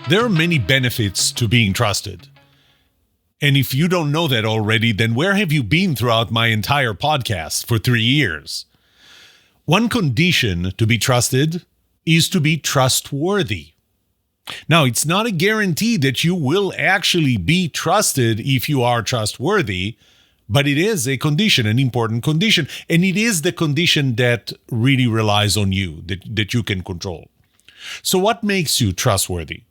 There are many benefits to being trusted. And if you don't know that already, then where have you been throughout my entire podcast for 3 years? One condition to be trusted is to be trustworthy. Now, it's not a guarantee that you will actually be trusted if you are trustworthy, but it is a condition, an important condition, and it is the condition that really relies on you, that you can control. So what makes you trustworthy?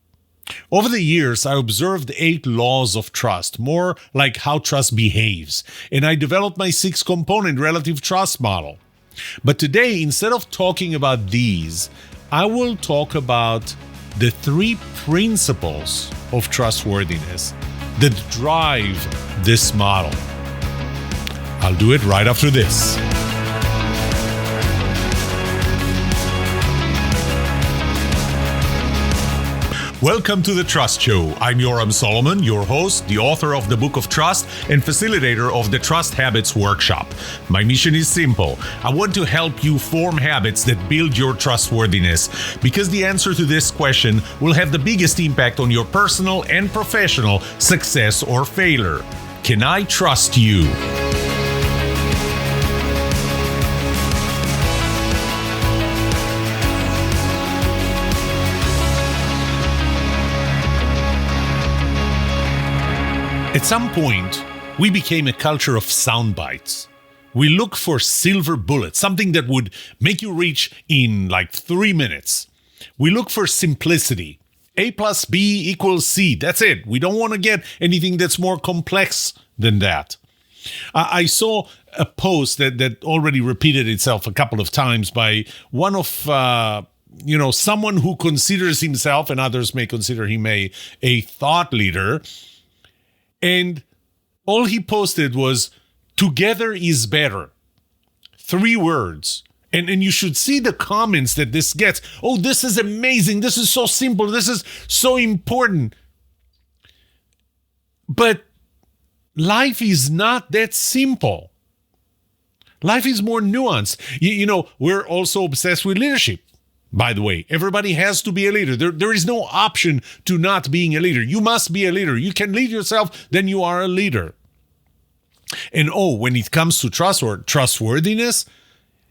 Over the years, I observed 8 laws of trust, more like how trust behaves, and I developed my 6-component relative trust model. But today, instead of talking about these, I will talk about the 3 principles of trustworthiness that drive this model. I'll do it right after this. Welcome to The Trust Show. I'm Yoram Solomon, your host, the author of the Book of Trust, and facilitator of the Trust Habits Workshop. My mission is simple. I want to help you form habits that build your trustworthiness, because the answer to this question will have the biggest impact on your personal and professional success or failure. Can I trust you? At some point, we became a culture of sound bites. We look for silver bullets, something that would make you rich in like 3 minutes. We look for simplicity. A plus B equals C. That's it. We don't want to get anything that's more complex than that. I saw a post that already repeated itself a couple of times by one of someone who considers himself, and others may consider him a thought leader. And all he posted was, "Together is better." 3 words. And you should see the comments that this gets. "Oh, this is amazing. This is so simple. This is so important." But life is not that simple. Life is more nuanced. We're also obsessed with leadership. By the way, everybody has to be a leader. There is no option to not being a leader. You must be a leader. You can lead yourself, then you are a leader. And when it comes to trust or trustworthiness,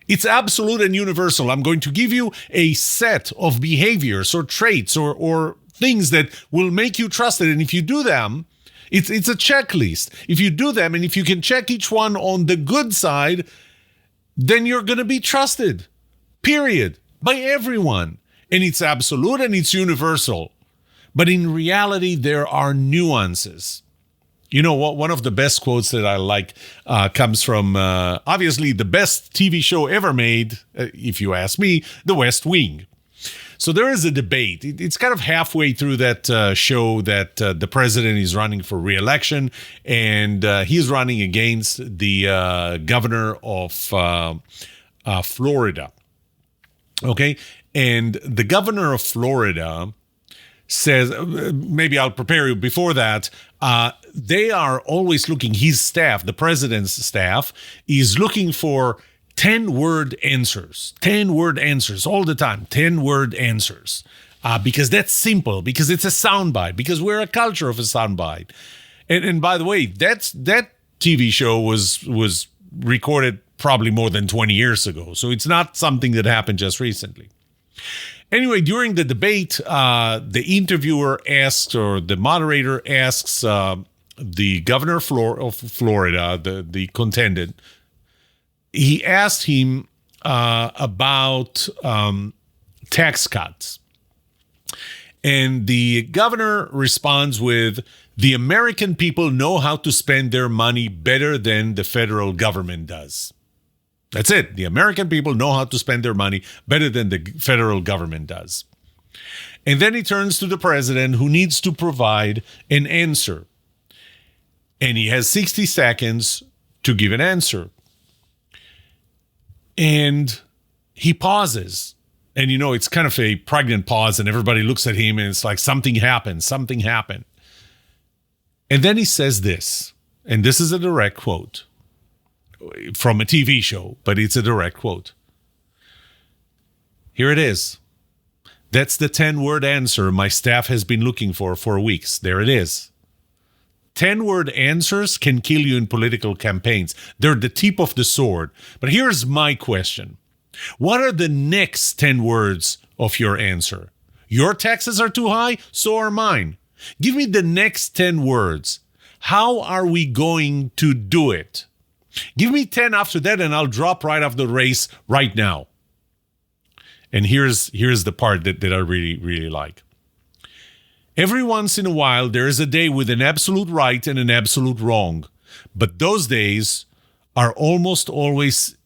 it's absolute and universal. I'm going to give you a set of behaviors or traits or things that will make you trusted. And if you do them, it's a checklist. If you do them, and if you can check each one on the good side, then you're going to be trusted. Period. By everyone. And it's absolute and it's universal. But in reality, there are nuances. You know what? One of the best quotes that I like comes from, obviously, the best TV show ever made, if you ask me, The West Wing. So there is a debate. It's kind of halfway through that show that the president is running for re-election, and he's running against the governor of Florida. Okay, and the governor of Florida says, maybe I'll prepare you before that, they are always looking, his staff, the president's staff, is looking for 10-word answers. 10-word answers all the time, 10-word answers. Because that's simple, because it's a soundbite, because we're a culture of a soundbite. And by the way, that TV show was recorded probably more than 20 years ago. So it's not something that happened just recently. Anyway, during the debate, the interviewer asks, or the moderator asks the governor of Florida, the contendant, he asked him about tax cuts. And the governor responds with, "The American people know how to spend their money better than the federal government does." That's it. The American people know how to spend their money better than the federal government does. And then he turns to the president, who needs to provide an answer. And he has 60 seconds to give an answer. And he pauses. And it's kind of a pregnant pause, and everybody looks at him, and it's like something happened. And then he says this, and this is a direct quote from a TV show, but it's a direct quote. Here it is. That's the 10-word answer my staff has been looking for weeks. There it is. 10-word answers can kill you in political campaigns. They're the tip of the sword. But here's my question. What are the next 10 words of your answer? Your taxes are too high, so are mine. Give me the next 10 words. How are we going to do it? Give me 10 after that, and I'll drop right off the race right now. And here's the part that I really, really like. Every once in a while, there is a day with an absolute right and an absolute wrong. But those days are almost always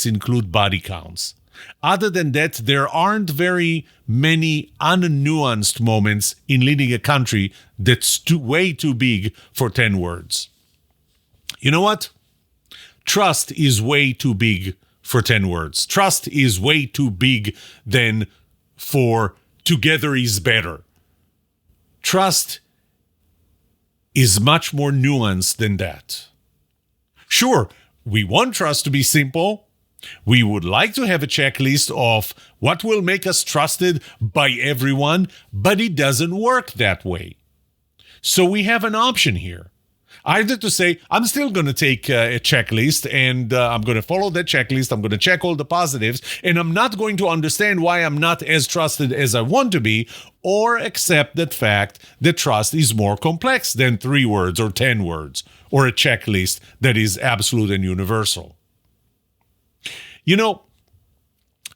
include body counts. Other than that, there aren't very many unnuanced moments in leading a country that's way too big for 10 words. You know what? Trust is way too big for 10 words. Trust is way too big than for together is better. Trust is much more nuanced than that. Sure, we want trust to be simple. We would like to have a checklist of what will make us trusted by everyone, but it doesn't work that way. So we have an option here. Either to say, I'm still going to take a checklist and I'm going to follow that checklist. I'm going to check all the positives and I'm not going to understand why I'm not as trusted as I want to be, or accept the fact that trust is more complex than 3 words or 10 words or a checklist that is absolute and universal. You know,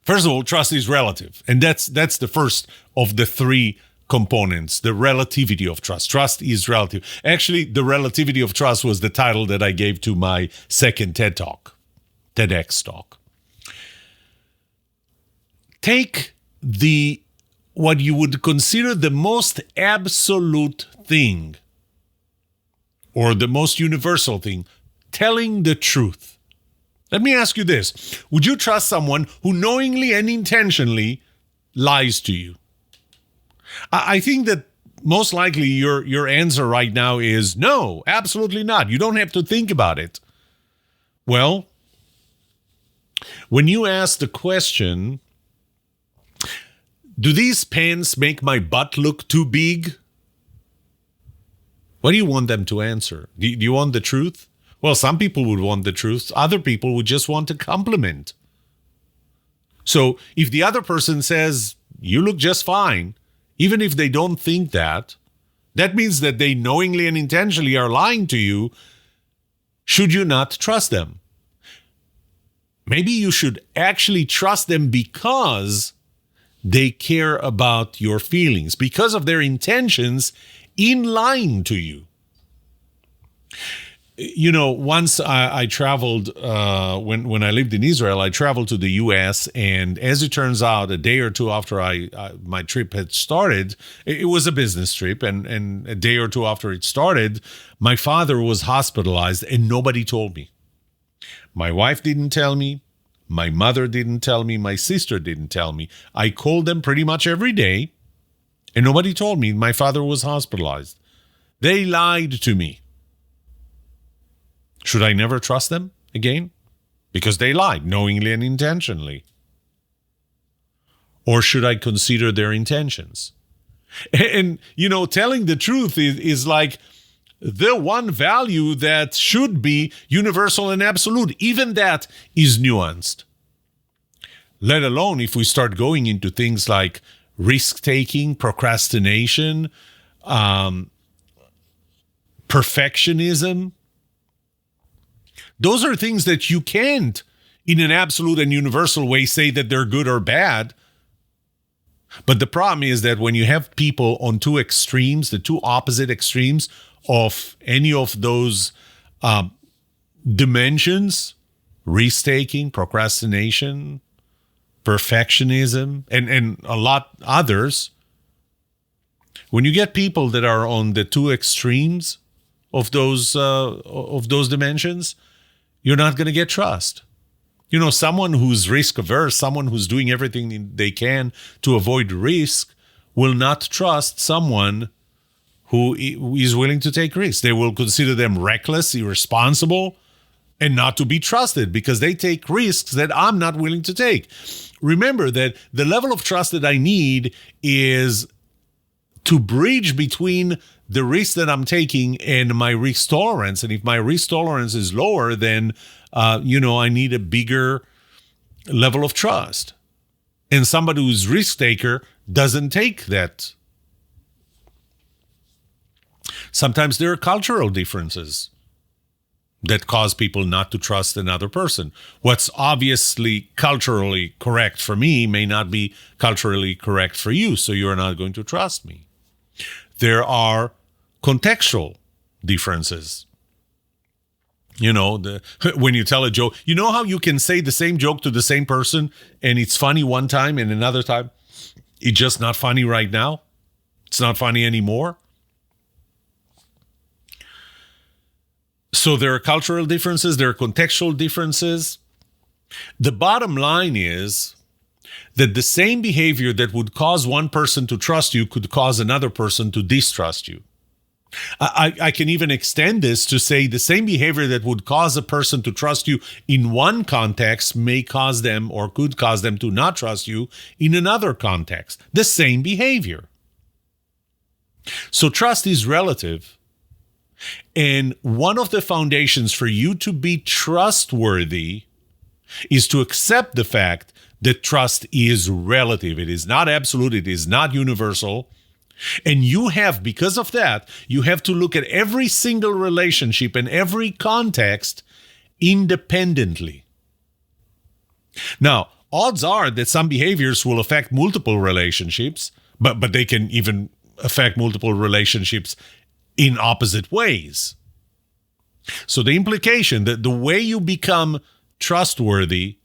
first of all, trust is relative. And that's the first of the 3 components, the relativity of trust. Trust is relative. Actually, the relativity of trust was the title that I gave to my second TEDx talk. Take what you would consider the most absolute thing, or the most universal thing, telling the truth. Let me ask you this. Would you trust someone who knowingly and intentionally lies to you? I think that most likely your answer right now is no, absolutely not. You don't have to think about it. Well, when you ask the question, do these pants make my butt look too big? What do you want them to answer? Do you want the truth? Well, some people would want the truth. Other people would just want a compliment. So if the other person says, you look just fine, even if they don't think that, that means that they knowingly and intentionally are lying to you. Should you not trust them? Maybe you should actually trust them because they care about your feelings, because of their intentions in lying to you. You know, once I traveled, when I lived in Israel, I traveled to the U.S., and as it turns out, a day or two after my trip had started, it was a business trip, and a day or two after it started, my father was hospitalized, and nobody told me. My wife didn't tell me. My mother didn't tell me. My sister didn't tell me. I called them pretty much every day, and nobody told me my father was hospitalized. They lied to me. Should I never trust them again? Because they lied knowingly and intentionally. Or should I consider their intentions? And you know, telling the truth is like the one value that should be universal and absolute. Even that is nuanced. Let alone if we start going into things like risk-taking, procrastination, perfectionism. Those are things that you can't, in an absolute and universal way, say that they're good or bad. But the problem is that when you have people on 2 extremes, the 2 opposite extremes of any of those dimensions, risk-taking, procrastination, perfectionism, and a lot others, when you get people that are on the 2 extremes of those dimensions, you're not going to get trust. You know, someone who's risk averse, someone who's doing everything they can to avoid risk, will not trust someone who is willing to take risks. They will consider them reckless, irresponsible. and not to be trusted because they take risks that I'm not willing to take. Remember that the level of trust that I need is to bridge between the risk that I'm taking and my risk tolerance. And if my risk tolerance is lower, then, I need a bigger level of trust. And somebody who's risk taker doesn't take that. Sometimes there are cultural differences that cause people not to trust another person. What's obviously culturally correct for me may not be culturally correct for you, so you're not going to trust me. There are contextual differences. When you tell a joke, you know how you can say the same joke to the same person and it's funny one time and another time it's just not funny right now? It's not funny anymore. So there are cultural differences, there are contextual differences. The bottom line is that the same behavior that would cause one person to trust you could cause another person to distrust you. I can even extend this to say the same behavior that would cause a person to trust you in one context may cause them or could cause them to not trust you in another context. The same behavior. So trust is relative. And one of the foundations for you to be trustworthy is to accept the fact that trust is relative. It is not absolute. It is not universal. And because of that, you have to look at every single relationship and every context independently. Now, odds are that some behaviors will affect multiple relationships, but they can even affect multiple relationships in opposite ways. So the implication that the way you become trustworthy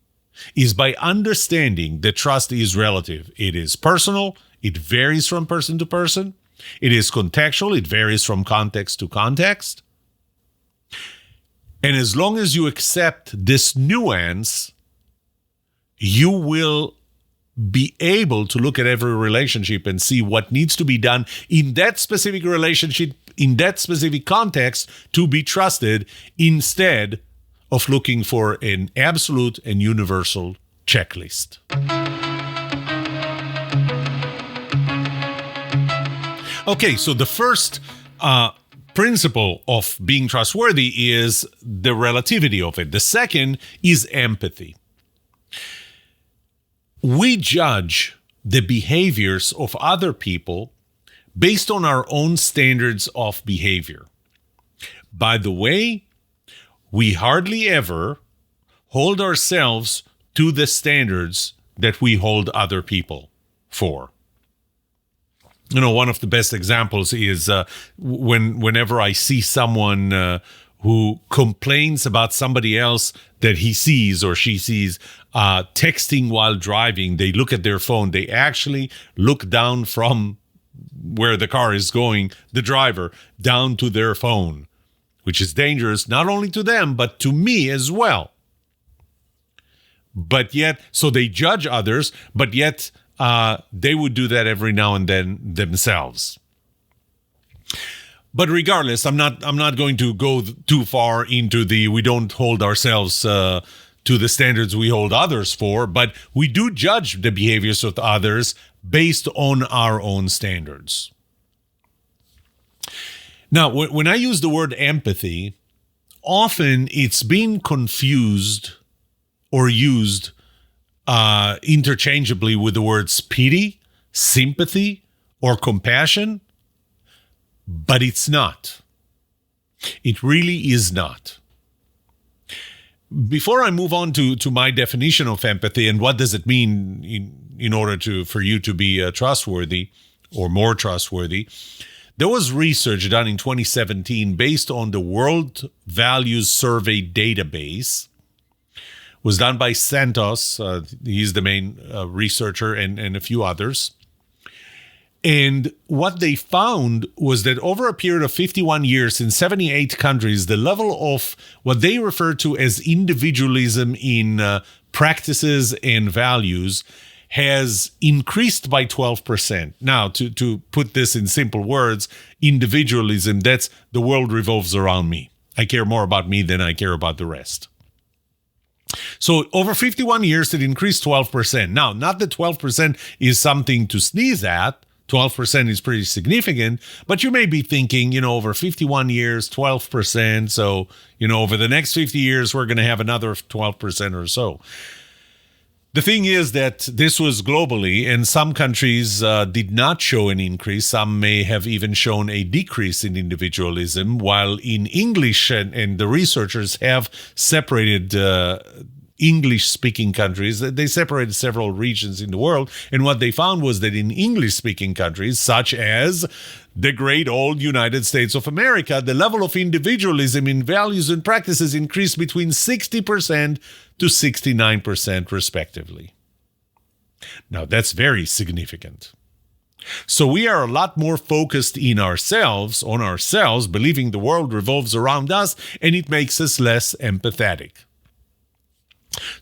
is by understanding that trust is relative. It is personal. It varies from person to person. It is contextual. It varies from context to context. And as long as you accept this nuance, you will be able to look at every relationship and see what needs to be done in that specific relationship, in that specific context, to be trusted instead of looking for an absolute and universal checklist. Okay, so the first principle of being trustworthy is the relativity of it. The second is empathy. We judge the behaviors of other people based on our own standards of behavior. By the way, we hardly ever hold ourselves to the standards that we hold other people for. One of the best examples is whenever I see someone who complains about somebody else that he sees or she sees texting while driving, they look at their phone. They actually look down from where the car is going, the driver, down to their phone, which is dangerous not only to them, but to me as well. But yet, so they judge others, but yet they would do that every now and then themselves. But regardless, I'm not going to go too far into we don't hold ourselves to the standards we hold others for, but we do judge the behaviors of others based on our own standards. Now, when I use the word empathy, often it's being confused or used interchangeably with the words pity, sympathy, or compassion, but it's not. It really is not. Before I move on to my definition of empathy and what does it mean in order for you to be trustworthy or more trustworthy, there was research done in 2017 based on the World Values Survey database. It was done by Santos. He's the main researcher and a few others. And what they found was that over a period of 51 years in 78 countries, the level of what they refer to as individualism in practices and values has increased by 12%. Now, to put this in simple words, individualism, that's the world revolves around me. I care more about me than I care about the rest. So over 51 years, it increased 12%. Now, not that 12% is something to sneeze at. 12% is pretty significant, but you may be thinking, over 51 years, 12%. So, over the next 50 years, we're going to have another 12% or so. The thing is that this was globally, and some countries did not show an increase. Some may have even shown a decrease in individualism, while in English, and the researchers have separated English-speaking countries. They separated several regions in the world, and what they found was that in English-speaking countries, such as the great old United States of America, the level of individualism in values and practices increased between 60% to 69%, respectively. Now, that's very significant. So we are a lot more focused on ourselves, believing the world revolves around us, and it makes us less empathetic.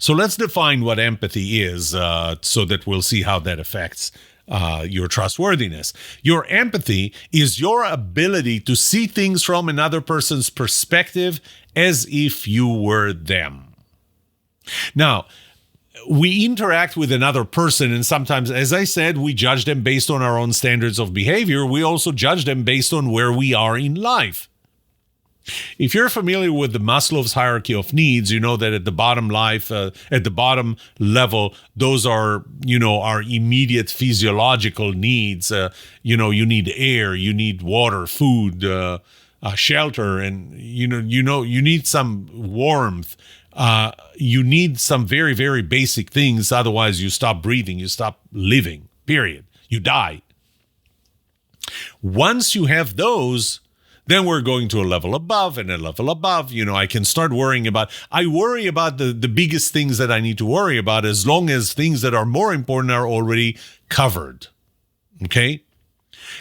So let's define what empathy is so that we'll see how that affects your trustworthiness. Your empathy is your ability to see things from another person's perspective as if you were them. Now, we interact with another person, and sometimes, as I said, we judge them based on our own standards of behavior. We also judge them based on where we are in life. If you're familiar with the Maslow's hierarchy of needs, you know that at the bottom level, those are, our immediate physiological needs. You need air, you need water, food, shelter, and you need some warmth. You need some very, very basic things. Otherwise, you stop breathing, you stop living, period. You die. Once you have those, then we're going to a level above and a level above. I can start worrying about the biggest things that I need to worry about, as long as things that are more important are already covered. Okay?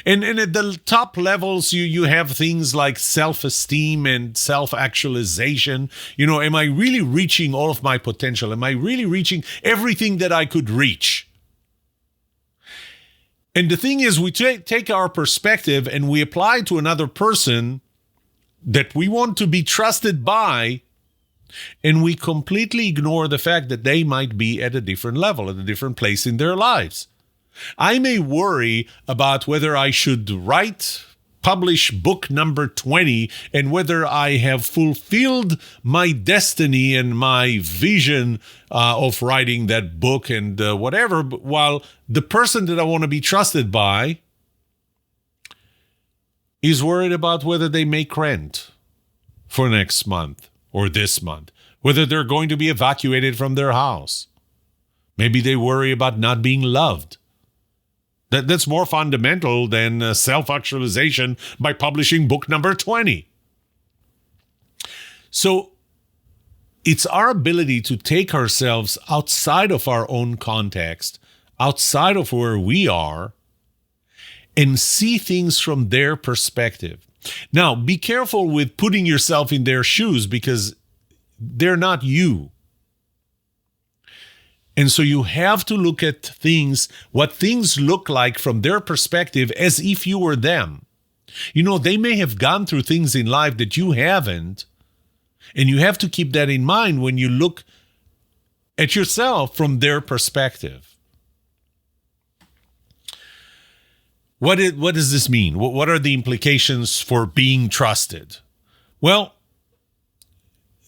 And at the top levels, you have things like self-esteem and self-actualization. Am I really reaching all of my potential? Am I really reaching everything that I could reach? And the thing is, we take our perspective and we apply to another person that we want to be trusted by, and we completely ignore the fact that they might be at a different level, at a different place in their lives. I may worry about whether I should publish book number 20 and whether I have fulfilled my destiny and my vision of writing that book and whatever, while the person that I want to be trusted by is worried about whether they make rent for next month or this month, whether they're going to be evacuated from their house. Maybe they worry about not being loved. That's more fundamental than self-actualization by publishing book number 20. So it's our ability to take ourselves outside of our own context, outside of where we are, and see things from their perspective. Now, be careful with putting yourself in their shoes, because they're not you. And so you have to look at what things look like from their perspective as if you were them. They may have gone through things in life that you haven't, and you have to keep that in mind when you look at yourself from their perspective. What does this mean? What are the implications for being trusted? Well,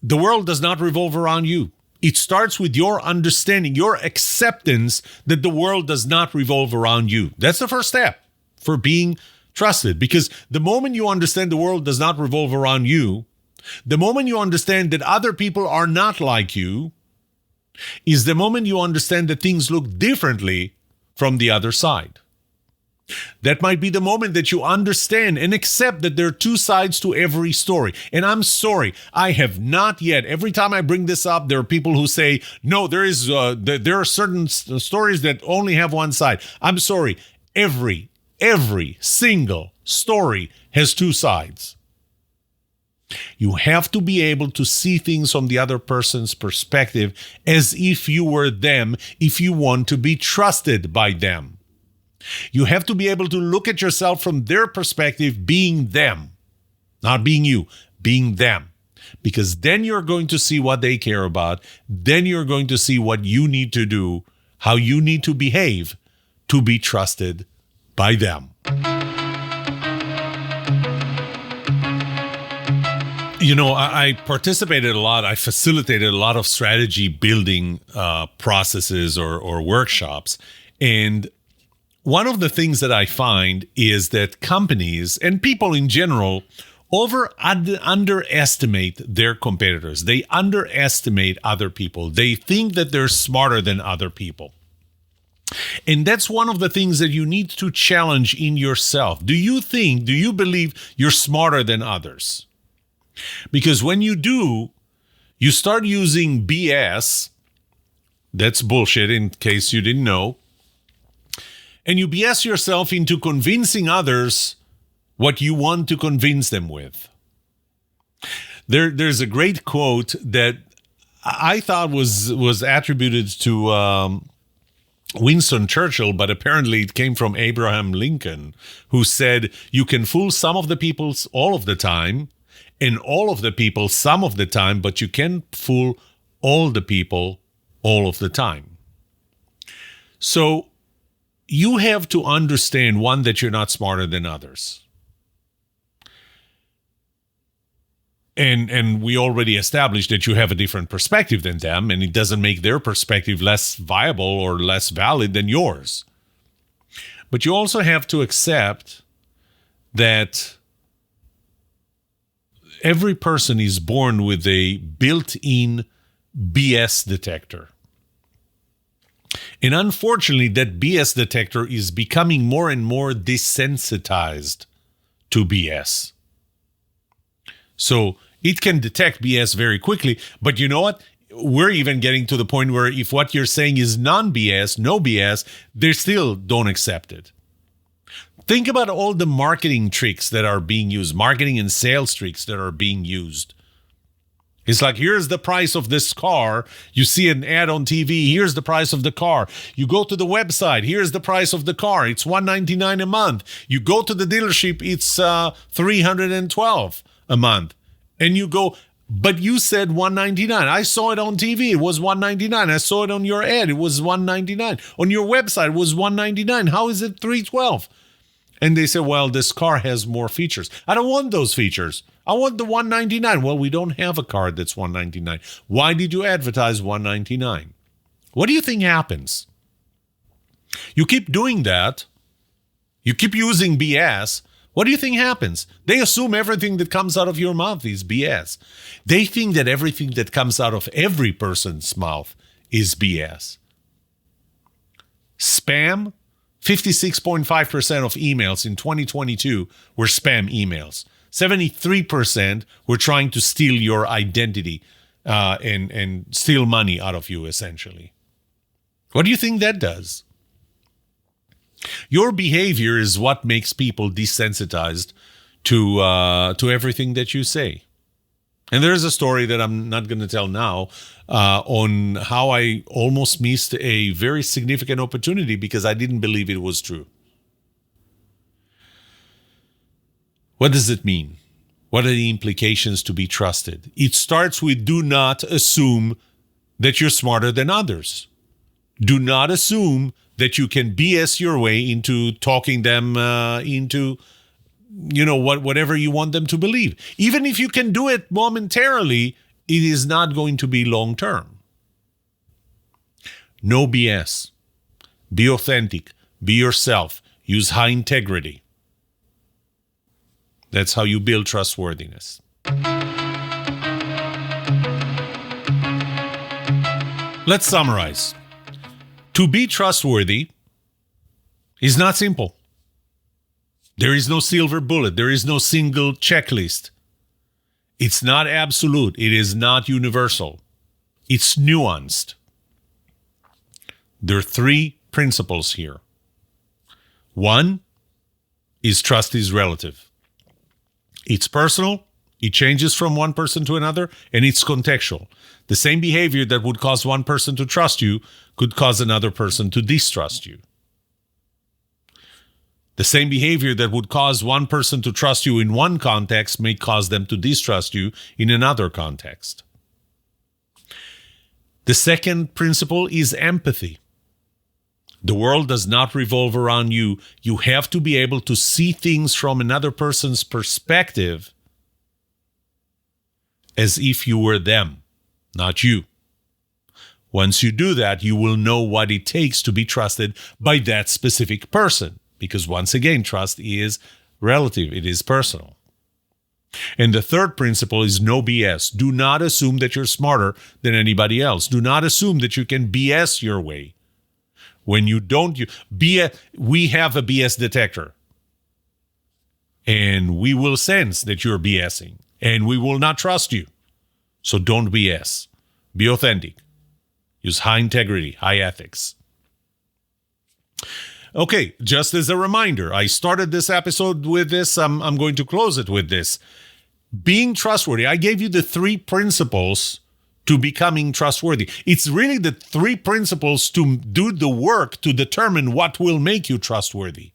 the world does not revolve around you. It starts with your understanding, your acceptance that the world does not revolve around you. That's the first step for being trusted, because the moment you understand the world does not revolve around you, the moment you understand that other people are not like you, is the moment you understand that things look differently from the other side. That might be the moment that you understand and accept that there are two sides to every story. And I'm sorry, I have not yet. Every time I bring this up, there are people who say, no, there are certain stories that only have one side. I'm sorry, every single story has two sides. You have to be able to see things from the other person's perspective as if you were them, if you want to be trusted by them. You have to be able to look at yourself from their perspective, being them, not being you, being them. because then you're going to see what they care about. Then you're going to see what you need to do, how you need to behave to be trusted by them. You know, I participated a lot. I facilitated a lot of strategy building processes or workshops. And one of the things that I find is that companies and people in general underestimate their competitors. They underestimate other people. They think that they're smarter than other people. And that's one of the things that you need to challenge in yourself. Do you believe you're smarter than others? Because when you do, you start using BS. That's bullshit, in case you didn't know. And you BS yourself into convincing others what you want to convince them with. There's a great quote that I thought was attributed to Winston Churchill, but apparently it came from Abraham Lincoln, who said, "You can fool some of the people all of the time, and all of the people some of the time, but you can't fool all the people all of the time." So you have to understand, one, that you're not smarter than others. And we already established that you have a different perspective than them, and it doesn't make their perspective less viable or less valid than yours. But you also have to accept that every person is born with a built-in BS detector. And unfortunately, that BS detector is becoming more and more desensitized to BS. So it can detect BS very quickly, but you know what? We're even getting to the point where if what you're saying is non-BS, no BS, they still don't accept it. Think about all the marketing tricks that are being used, marketing and sales tricks that are being used. It's like, here's the price of this car. You see an ad on TV. Here's the price of the car. You go to the website. Here's the price of the car. It's $199 a month. You go to the dealership. It's $312 a month. And you go, but you said $199. I saw it on TV. It was $199. I saw it on your ad. It was $199. On your website, it was $199. How is it $312? And they say, well, this car has more features. I don't want those features. I want the $199. Well, we don't have a car that's $199. Why did you advertise $199? What do you think happens? You keep doing that. You keep using BS. What do you think happens? They assume everything that comes out of your mouth is BS. They think that everything that comes out of every person's mouth is BS. Spam, 56.5% of emails in 2022 were spam emails. 73% were trying to steal your identity and steal money out of you, essentially. What do you think that does? Your behavior is what makes people desensitized to everything that you say. And there's a story that I'm not going to tell now on how I almost missed a very significant opportunity because I didn't believe it was true. What does it mean? What are the implications to be trusted? It starts with do not assume that you're smarter than others. Do not assume that you can BS your way into talking them into, whatever you want them to believe. Even if you can do it momentarily, it is not going to be long term. No BS. Be authentic. Be yourself. Use high integrity. That's how you build trustworthiness. Let's summarize. To be trustworthy is not simple. There is no silver bullet. There is no single checklist. It's not absolute. It is not universal. It's nuanced. There are three principles here. One is trust is relative. It's personal, it changes from one person to another, and it's contextual. The same behavior that would cause one person to trust you could cause another person to distrust you. The same behavior that would cause one person to trust you in one context may cause them to distrust you in another context. The second principle is empathy. The world does not revolve around you. You have to be able to see things from another person's perspective as if you were them, not you. Once you do that, you will know what it takes to be trusted by that specific person. Because once again, trust is relative. It is personal. And the third principle is no BS. Do not assume that you're smarter than anybody else. Do not assume that you can BS your way. When you don't, we have a BS detector. And we will sense that you're BSing. And we will not trust you. So don't BS. Be authentic. Use high integrity, high ethics. Okay, just as a reminder, I started this episode with this. I'm going to close it with this. Being trustworthy. I gave you the 3 principles to becoming trustworthy. It's really the 3 principles to do the work to determine what will make you trustworthy.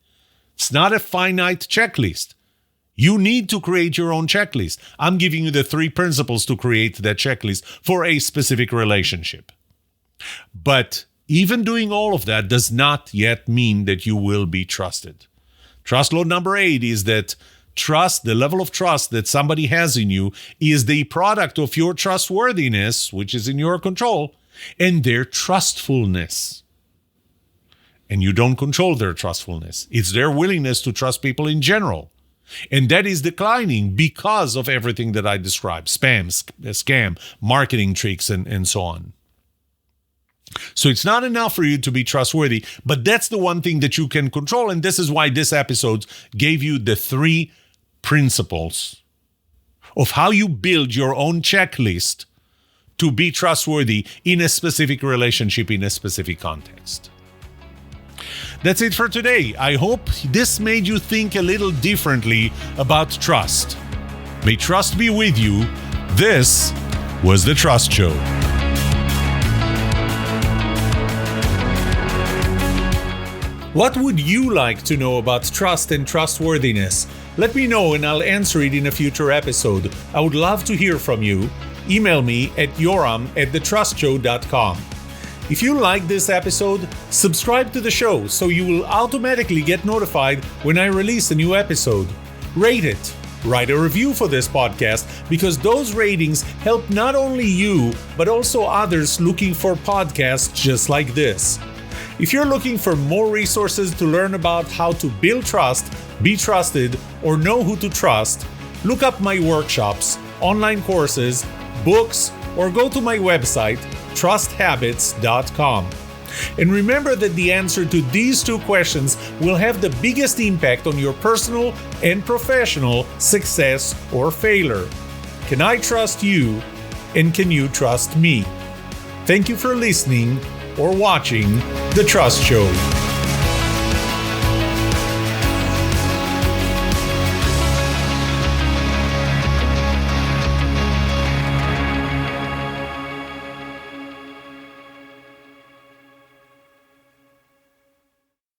It's not a finite checklist. You need to create your own checklist. I'm giving you the 3 principles to create that checklist for a specific relationship. But even doing all of that does not yet mean that you will be trusted. Trust law number 8 is that trust, the level of trust that somebody has in you, is the product of your trustworthiness, which is in your control, and their trustfulness. And you don't control their trustfulness. It's their willingness to trust people in general. And that is declining because of everything that I described: spam, scam, marketing tricks, and so on. So it's not enough for you to be trustworthy, but that's the one thing that you can control. And this is why this episode gave you the 3 principles of how you build your own checklist to be trustworthy in a specific relationship, in a specific context. That's it for today. I hope this made you think a little differently about trust. May trust be with you. This was The Trust Show. What would you like to know about trust and trustworthiness? Let me know and I'll answer it in a future episode. I would love to hear from you. Email me at yoram@thetrustshow.com. If you like this episode, subscribe to the show so you will automatically get notified when I release a new episode. Rate it. Write a review for this podcast because those ratings help not only you, but also others looking for podcasts just like this. If you're looking for more resources to learn about how to build trust, be trusted, or know who to trust, look up my workshops, online courses, books, or go to my website, trusthabits.com. And remember that the answer to these 2 questions will have the biggest impact on your personal and professional success or failure. Can I trust you? And can you trust me? Thank you for listening or watching The Trust Show.